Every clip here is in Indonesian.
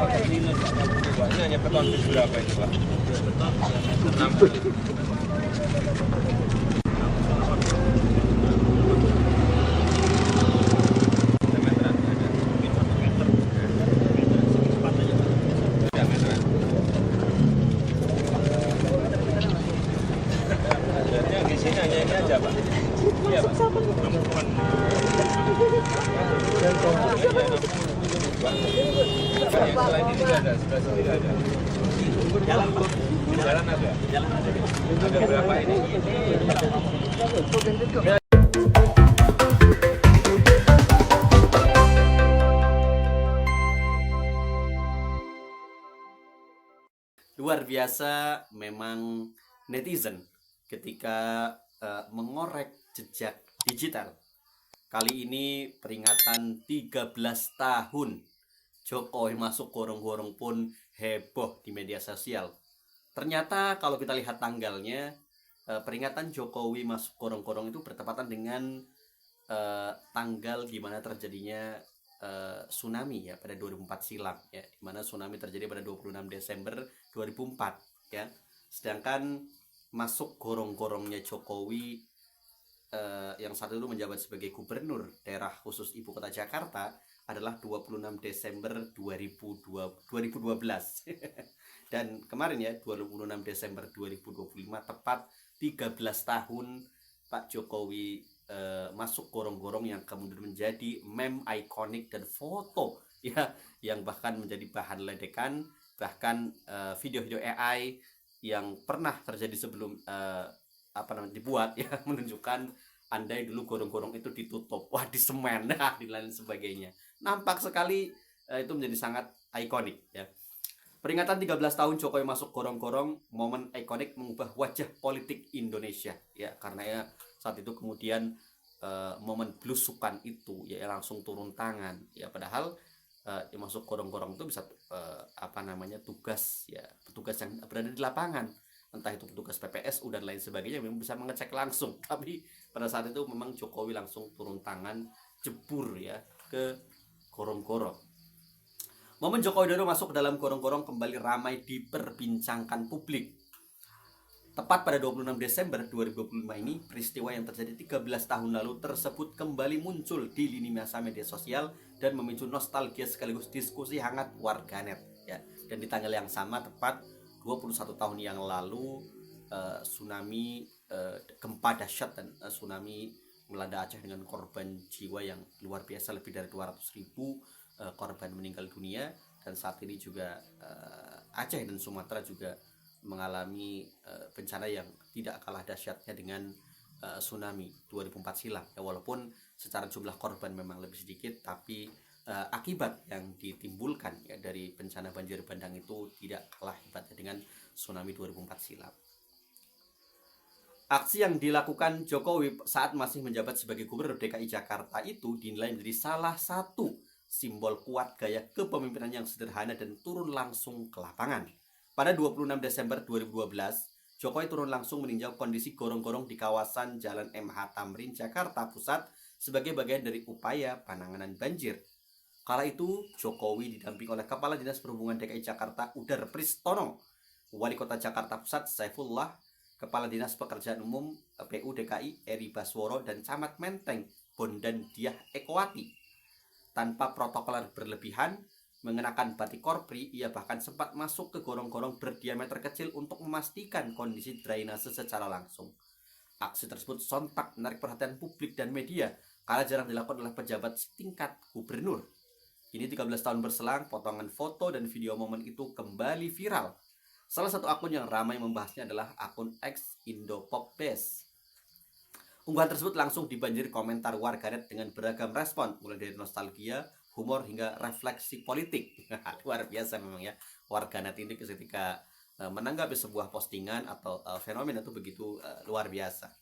Ini hanya beton berapa itu Pak? 6. Jalan ada. Ada berapa ini? Luar biasa memang netizen ketika mengorek jejak digital. Kali ini peringatan 13 tahun Jokowi masuk gorong-gorong pun heboh di media sosial. Ternyata kalau kita lihat tanggalnya, peringatan Jokowi masuk gorong-gorong itu bertepatan dengan tanggal di mana terjadinya tsunami ya pada 2004 silam ya, di mana tsunami terjadi pada 26 Desember 2004 ya. Sedangkan masuk gorong-gorongnya Jokowi yang satu itu menjabat sebagai gubernur daerah khusus ibu kota Jakarta adalah 26 Desember 2012 dan kemarin ya 26 Desember 2025 tepat 13 tahun Pak Jokowi masuk gorong-gorong yang kemudian menjadi meme ikonik dan foto ya yang bahkan menjadi bahan ledekan, bahkan video-video AI yang pernah terjadi sebelum dibuat ya menunjukkan andai dulu gorong-gorong itu ditutup, wah di semen, nah di lain sebagainya. Nampak sekali itu menjadi sangat ikonik ya. Peringatan 13 tahun Jokowi masuk gorong-gorong, momen ikonik mengubah wajah politik Indonesia ya, karena ya saat itu kemudian momen belusukan itu ya langsung turun tangan ya, padahal yang masuk gorong-gorong itu bisa tugas ya, petugas yang berada di lapangan, entah itu petugas PPSU dan lain sebagainya, memang bisa mengecek langsung. Tapi pada saat itu memang Jokowi langsung turun tangan, jebur ya ke gorong-gorong. Momen Joko Widodo masuk ke dalam gorong-gorong kembali ramai diperbincangkan publik. Tepat pada 26 Desember 2025 ini, peristiwa yang terjadi 13 tahun lalu tersebut kembali muncul di lini masa media sosial dan memicu nostalgia sekaligus diskusi hangat warganet ya. Dan di tanggal yang sama, tepat 21 tahun yang lalu, tsunami gempa dahsyat dan tsunami melanda Aceh dengan korban jiwa yang luar biasa, lebih dari 200.000 korban meninggal dunia. Dan saat ini juga Aceh dan Sumatera juga mengalami bencana yang tidak kalah dahsyatnya dengan tsunami 2004 silam ya, walaupun secara jumlah korban memang lebih sedikit, tapi akibat yang ditimbulkan ya dari bencana banjir bandang itu tidak kalah hebatnya dengan tsunami 2004 silam. Aksi yang dilakukan Jokowi saat masih menjabat sebagai Gubernur DKI Jakarta itu dinilai menjadi salah satu simbol kuat gaya kepemimpinan yang sederhana dan turun langsung ke lapangan. Pada 26 Desember 2012, Jokowi turun langsung meninjau kondisi gorong-gorong di kawasan Jalan MH Tamrin, Jakarta Pusat sebagai bagian dari upaya penanganan banjir. Kala itu, Jokowi didampingi oleh Kepala Dinas Perhubungan DKI Jakarta Udar Pristono, Wali Kota Jakarta Pusat Saifullah, Kepala Dinas Pekerjaan Umum PU DKI Eri Basworo, dan Camat Menteng Bondan Diah Ekowati. Tanpa protokol berlebihan, mengenakan batik korpri, ia bahkan sempat masuk ke gorong-gorong berdiameter kecil untuk memastikan kondisi drainase secara langsung. Aksi tersebut sontak menarik perhatian publik dan media karena jarang dilakukan oleh pejabat setingkat gubernur. Ini 13 tahun berselang, potongan foto dan video momen itu kembali viral. Salah satu akun yang ramai membahasnya adalah akun X Indopopbes. Unggahan tersebut langsung dibanjiri komentar warganet dengan beragam respon, mulai dari nostalgia, humor, hingga refleksi politik. Luar biasa memang ya, warganet ini ketika menanggapi sebuah postingan atau fenomena itu begitu luar biasa.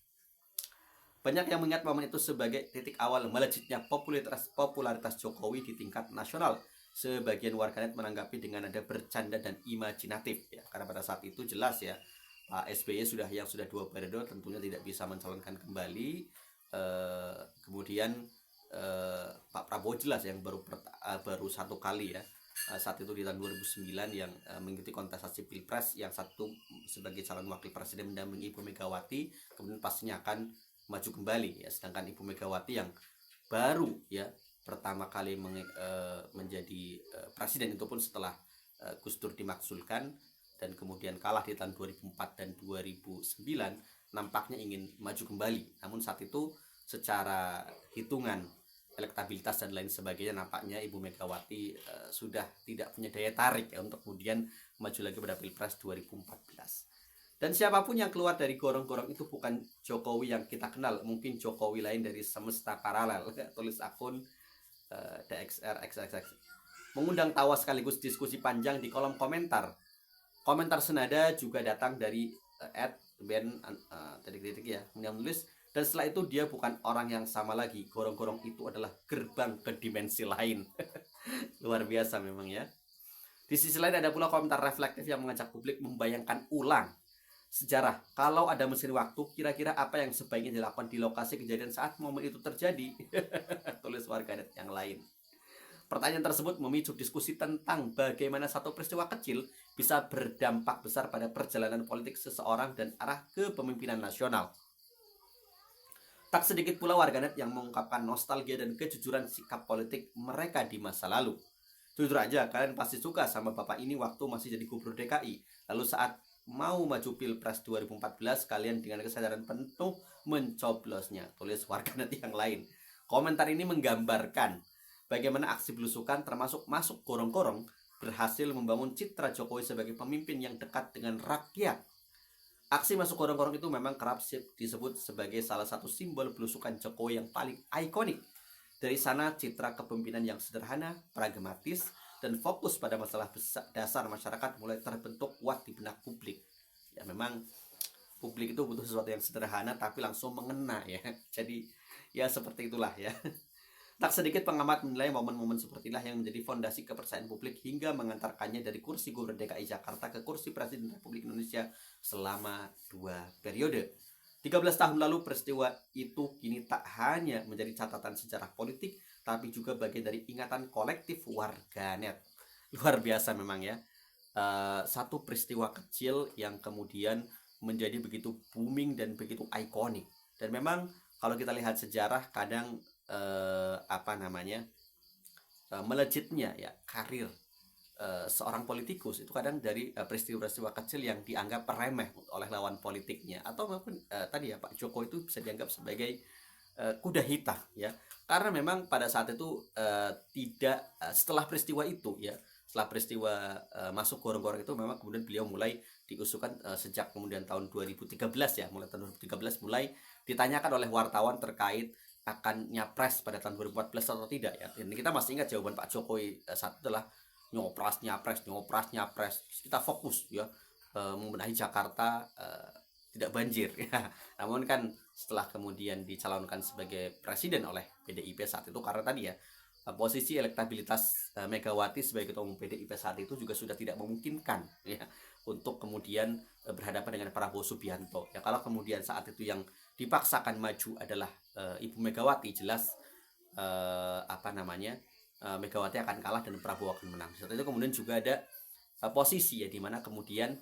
Banyak yang mengingat momen itu sebagai titik awal melejitnya popularitas Jokowi di tingkat nasional. Sebagian warganet menanggapi dengan nada bercanda dan imajinatif ya, karena pada saat itu jelas ya, Pak SBY sudah 2 periode tentunya tidak bisa mencalonkan kembali. Kemudian Pak Prabowo jelas yang baru 1 kali ya saat itu di tahun 2009 yang mengikuti kontestasi Pilpres, yang satu sebagai calon wakil presiden mendampingi Ibu Megawati, kemudian pastinya akan maju kembali ya. Sedangkan Ibu Megawati yang baru ya pertama kali menjadi presiden itu pun setelah Gus Dur dimakzulkan dan kemudian kalah di tahun 2004 dan 2009, nampaknya ingin maju kembali. Namun saat itu secara hitungan elektabilitas dan lain sebagainya, nampaknya Ibu Megawati sudah tidak punya daya tarik ya untuk kemudian maju lagi pada Pilpres 2014. Dan siapapun yang keluar dari gorong-gorong itu bukan Jokowi yang kita kenal, mungkin Jokowi lain dari semesta paralel. Tulis akun DXR XXX, mengundang tawa sekaligus diskusi panjang di kolom komentar. Komentar senada juga datang dari @ben titik-titik ya, yang menulis, dan setelah itu dia bukan orang yang sama lagi. Gorong-gorong itu adalah gerbang ke dimensi lain. Luar biasa memang ya. Di sisi lain ada pula komentar reflektif yang mengajak publik membayangkan ulang sejarah. Kalau ada mesin waktu, kira-kira apa yang sebaiknya dilakukan di lokasi kejadian saat momen itu terjadi? Tulis warganet yang lain. Pertanyaan tersebut memicu diskusi tentang bagaimana satu peristiwa kecil bisa berdampak besar pada perjalanan politik seseorang dan arah kepemimpinan nasional. Tak sedikit pula warganet yang mengungkapkan nostalgia dan kejujuran sikap politik mereka di masa lalu. Jujur aja, kalian pasti suka sama bapak ini waktu masih jadi gubernur DKI. Lalu saat mau maju Pilpres 2014, kalian dengan kesadaran penuh mencoblosnya. Tulis warganet yang lain. Komentar ini menggambarkan bagaimana aksi belusukan termasuk masuk gorong-gorong berhasil membangun citra Jokowi sebagai pemimpin yang dekat dengan rakyat. Aksi masuk gorong-gorong itu memang kerap disebut sebagai salah satu simbol belusukan Jokowi yang paling ikonik. Dari sana citra kepemimpinan yang sederhana, pragmatis, dan fokus pada masalah dasar masyarakat mulai terbentuk kuat di benak publik. Ya memang publik itu butuh sesuatu yang sederhana tapi langsung mengena ya. Jadi ya seperti itulah ya. Tak sedikit pengamat menilai momen-momen seperti inilah yang menjadi fondasi kepercayaan publik hingga mengantarkannya dari kursi Gubernur DKI Jakarta ke kursi Presiden Republik Indonesia selama 2 periode. 13 tahun lalu peristiwa itu kini tak hanya menjadi catatan sejarah politik, tapi juga bagian dari ingatan kolektif warganet. Luar biasa memang ya. Satu peristiwa kecil yang kemudian menjadi begitu booming dan begitu ikonik. Dan memang kalau kita lihat sejarah, kadang melejitnya ya karir seorang politikus itu kadang dari peristiwa-peristiwa kecil yang dianggap remeh oleh lawan politiknya, atau maupun tadi ya Pak Jokowi itu bisa dianggap sebagai kuda hitam ya, karena memang pada saat itu setelah peristiwa itu ya, setelah peristiwa masuk gorong-gorong itu memang kemudian beliau mulai diusulkan sejak kemudian tahun 2013 ya, mulai tahun 2013 mulai ditanyakan oleh wartawan terkait akan nyapres pada tahun 2014 atau tidak ya. Ini kita masih ingat jawaban Pak Jokowi saat itu adalah nyopras nyapres. Kita fokus ya membenahi Jakarta tidak banjir ya. Namun kan setelah kemudian dicalonkan sebagai presiden oleh PDIP saat itu, karena tadi ya posisi elektabilitas Megawati sebagai ketua umum PDIP saat itu juga sudah tidak memungkinkan ya untuk kemudian berhadapan dengan Prabowo Subianto. Ya kalau kemudian saat itu yang dipaksakan maju adalah Ibu Megawati, jelas Megawati akan kalah dan Prabowo akan menang. Saat itu kemudian juga ada posisi ya di mana kemudian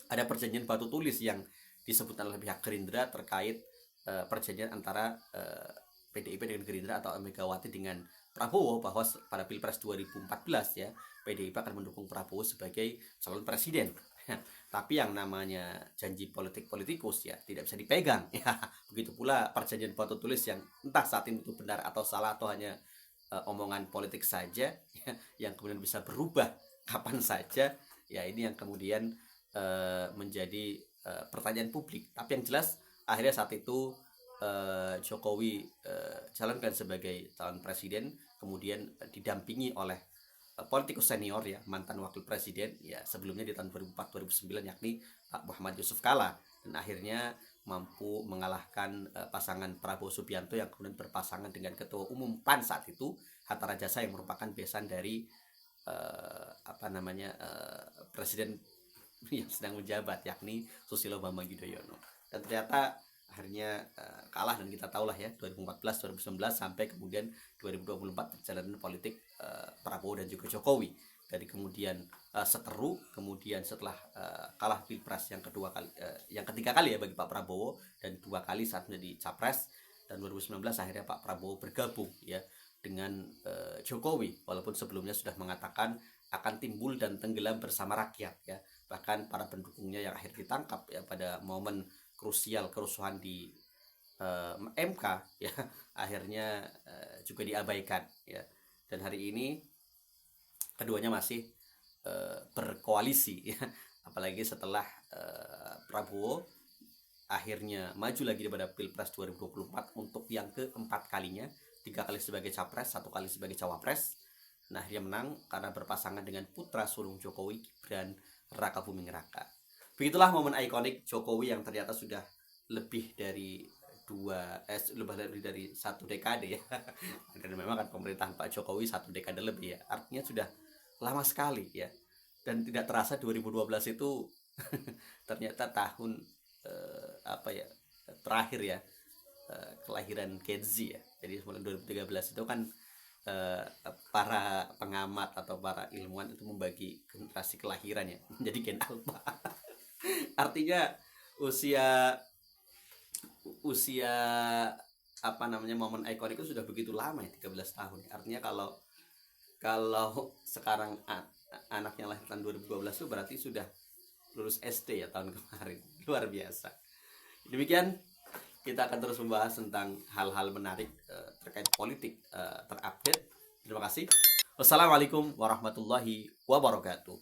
ada perjanjian batu tulis yang disebutkan oleh pihak Gerindra terkait perjanjian antara PDIP dengan Gerindra atau Megawati dengan Prabowo, bahwa pada Pilpres 2014 ya PDIP akan mendukung Prabowo sebagai calon presiden. Tapi yang namanya janji politikus ya tidak bisa dipegang ya. Begitu pula perjanjian batu tulis yang entah saat ini itu benar atau salah atau hanya omongan politik saja ya, yang kemudian bisa berubah kapan saja ya. Ini yang kemudian menjadi pertanyaan publik. Tapi yang jelas akhirnya saat itu Jokowi calonkan sebagai calon presiden, kemudian didampingi oleh politikus senior ya, mantan wakil presiden ya sebelumnya di tahun 2004-2009, yakni Pak Muhammad Yusuf Kalla, dan akhirnya mampu mengalahkan pasangan Prabowo Subianto yang kemudian berpasangan dengan ketua umum PAN saat itu, Hatta Rajasa, yang merupakan besan dari presiden yang sedang menjabat, yakni Susilo Bambang Yudhoyono. Dan ternyata akhirnya kalah, dan kita tahulah ya 2014, 2019 sampai kemudian 2024 perjalanan politik Prabowo Prabowo dan juga Jokowi. Dari kemudian seteru, kemudian setelah kalah pilpres yang ketiga kali ya bagi Pak Prabowo, dan 2 kali saat menjadi capres, dan 2019 akhirnya Pak Prabowo bergabung ya dengan Jokowi, walaupun sebelumnya sudah mengatakan akan timbul dan tenggelam bersama rakyat ya. Bahkan para pendukungnya yang akhirnya ditangkap ya pada momen krusial kerusuhan di MK ya, akhirnya juga diabaikan ya. Dan hari ini keduanya masih berkoalisi ya, apalagi setelah Prabowo akhirnya maju lagi pada Pilpres 2024 untuk yang keempat kalinya, 3 kali sebagai capres, 1 kali sebagai cawapres. Nah, dia menang karena berpasangan dengan putra sulung Jokowi, Gibran Rakabuming Raka. Begitulah momen ikonik Jokowi yang ternyata sudah lebih dari lebih dari 1 dekade ya. Dan memang kan pemerintahan Pak Jokowi 1 dekade lebih ya. Artinya sudah lama sekali ya. Dan tidak terasa 2012 itu ternyata tahun terakhir ya, kelahiran Gen Z ya. Jadi mulai 2013 itu kan para pengamat atau para ilmuwan itu membagi generasi kelahiran ya menjadi Gen Alpha. Artinya usia momen ikonik itu sudah begitu lama ya, 13 tahun. Artinya kalau sekarang anaknya lahir tahun 2012 itu berarti sudah lulus SD ya tahun kemarin. Luar biasa. Demikian, kita akan terus membahas tentang hal-hal menarik terkait politik terupdate. Terima kasih. Wassalamualaikum warahmatullahi wabarakatuh.